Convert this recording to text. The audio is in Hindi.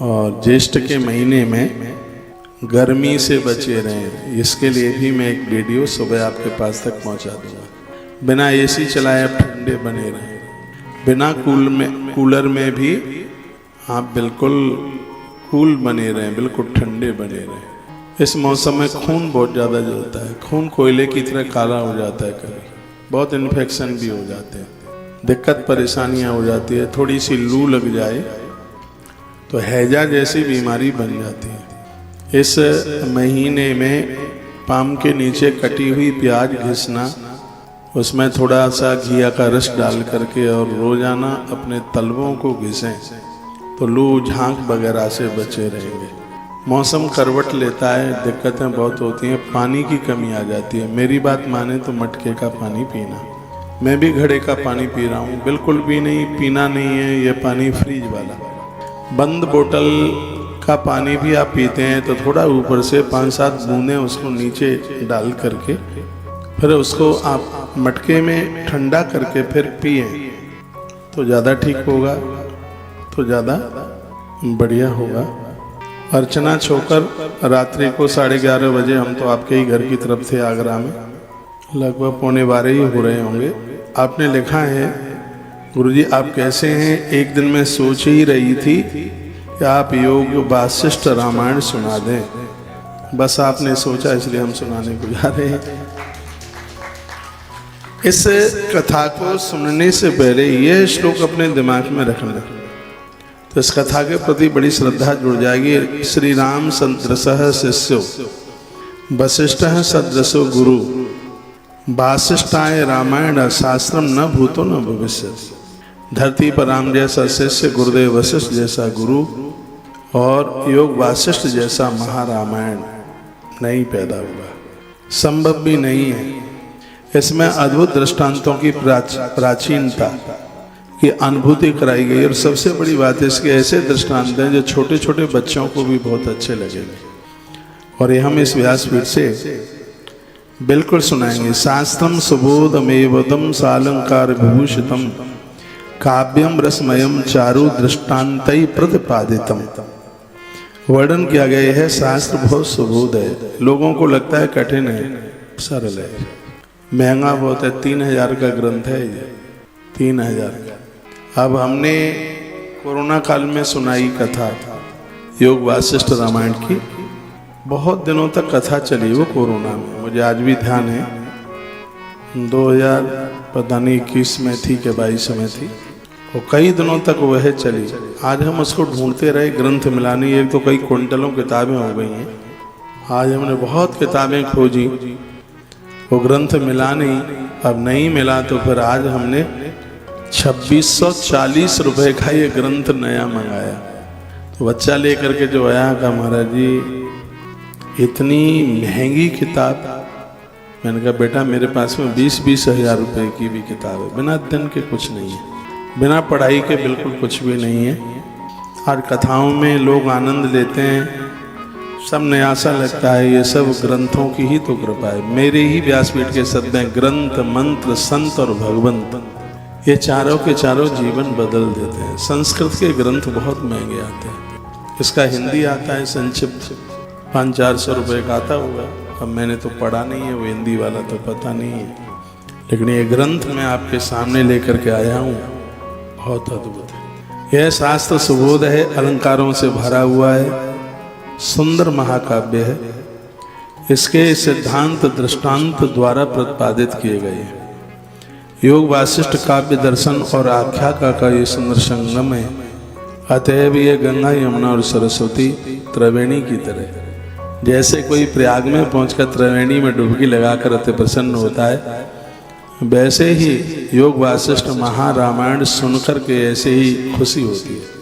और ज्येष्ठ के महीने में गर्मी से बचे रहें, इसके लिए भी मैं एक वीडियो सुबह आपके पास तक पहुंचा दूंगा। बिना एसी चलाए आप ठंडे बने रहें, बिना कूलर में भी आप बिल्कुल कूल बने रहें, बिल्कुल ठंडे बने रहें। इस मौसम में खून बहुत ज़्यादा जलता है, खून कोयले की तरह काला हो जाता है, कभी बहुत इन्फेक्शन भी हो जाते हैं, दिक्कत परेशानियां हो जाती है। थोड़ी सी लू लग जाए तो हैजा जैसी बीमारी बन जाती है। इस महीने में पाम के नीचे कटी हुई प्याज घिसना, उसमें थोड़ा सा घिया का रस डाल करके और रोजाना अपने तलवों को घिसें तो लू झांक वगैरह से बचे रहेंगे। मौसम करवट लेता है, दिक्कतें बहुत होती हैं, पानी की कमी आ जाती है। मेरी बात माने तो मटके का पानी पीना। मैं भी घड़े का पानी पी रहा हूँ, बिल्कुल भी नहीं पीना नहीं है ये पानी, फ्रीज वाला। बंद बोतल का पानी भी आप पीते हैं तो थोड़ा ऊपर से 5-7 बूंदें उसको नीचे डाल करके फिर उसको आप मटके में ठंडा करके फिर पिए तो ज़्यादा ठीक होगा, तो ज़्यादा बढ़िया होगा। अर्चना छोकर रात्रि को 11:30 बजे, हम तो आपके ही घर की तरफ थे आगरा में, लगभग 11:15 ही हो रहे होंगे। आपने लिखा है, गुरुजी आप कैसे हैं? एक दिन मैं सोच ही रही थी कि आप योग वासिष्ठ रामायण सुना दें। बस आपने सोचा इसलिए हम सुनाने को जा रहे हैं। इस कथा को सुनने से पहले यह श्लोक अपने दिमाग में रखना, तो इस कथा के प्रति बड़ी श्रद्धा जुड़ जाएगी। श्री राम सदृशः शिष्यो वसिष्ठः सदृशो गुरु, वासिष्ठाय रामायण शास्त्रम न भूतो न भविष्यति। धरती पर राम जैसा शिष्य, गुरुदेव वशिष्ठ जैसा गुरु और योग वासिष्ठ जैसा महारामायण नहीं पैदा हुआ, संभव भी नहीं है। इसमें अद्भुत दृष्टांतों की प्राचीनता की अनुभूति कराई गई। और सबसे बड़ी बात इसके ऐसे दृष्टांत हैं जो छोटे छोटे बच्चों को भी बहुत अच्छे लगेंगे, और ये हम इस व्यासपीठ से बिल्कुल सुनाएंगे। शास्त्रम सुबोधमेवदम सालंकार विभूषितम काव्यम रसमयम चारु दृष्टांतै प्रतिपादितम। वर्णन किया गया है, शास्त्र बहुत सुबोध है, लोगों को लगता है कठिन है, सरल है, महंगा बहुत है। 3000 का ग्रंथ है ये, 3000 का। अब हमने कोरोना काल में सुनाई कथा योग वासिष्ठ रामायण की, बहुत दिनों तक कथा चली वो कोरोना में, मुझे आज भी ध्यान है 2021 में थी कि 22 में थी, और कई दिनों तक वह चली। आज हम उसको ढूंढते रहे, ग्रंथ मिला नहीं, एक तो कई क्विंटलों किताबें हो गई हैं। आज हमने बहुत किताबें खोजी, वो ग्रंथ मिला नहीं। अब नहीं मिला तो फिर आज हमने 2640 रुपए का ये ग्रंथ नया मंगाया। तो बच्चा लेकर के जो आया, कहा महाराज जी इतनी महंगी किताब। मैंने कहा बेटा मेरे पास में 20-20 हजार रुपए की भी किताब है, बिना अध्ययन के कुछ नहीं है, बिना पढ़ाई के बिल्कुल कुछ भी नहीं है। आज कथाओं में लोग आनंद लेते हैं, सब न्यासा लगता है, ये सब ग्रंथों की ही तो कृपा है। मेरे ही व्यासपीठ के शब्द हैं, ग्रंथ मंत्र संत और भगवंत, ये चारों के चारों जीवन बदल देते हैं। संस्कृत के ग्रंथ बहुत महंगे आते हैं, इसका हिंदी आता है संक्षिप्त 500-400 रुपये का आता होगा। अब मैंने तो पढ़ा नहीं है, वो हिंदी वाला तो पता नहीं है, लेकिन ये ग्रंथ मैं आपके सामने लेकर के आया हूँ, बहुत अद्भुत है। यह शास्त्र सुबोध है, अलंकारों से भरा हुआ है, सुंदर महाकाव्य है। इसके सिद्धांत दृष्टांत द्वारा प्रतिपादित किए गए हैं। योग वासिष्ठ काव्य दर्शन और आख्याका का ये सुंदर संगम है। अतएव ये गंगा यमुना और सरस्वती त्रिवेणी की तरह, जैसे कोई प्रयाग में पहुंचकर त्रिवेणी में डुबकी लगाकर अति प्रसन्न होता है, वैसे ही योग वासिष्ठ महारामायण सुनकर के ऐसे ही खुशी होती है।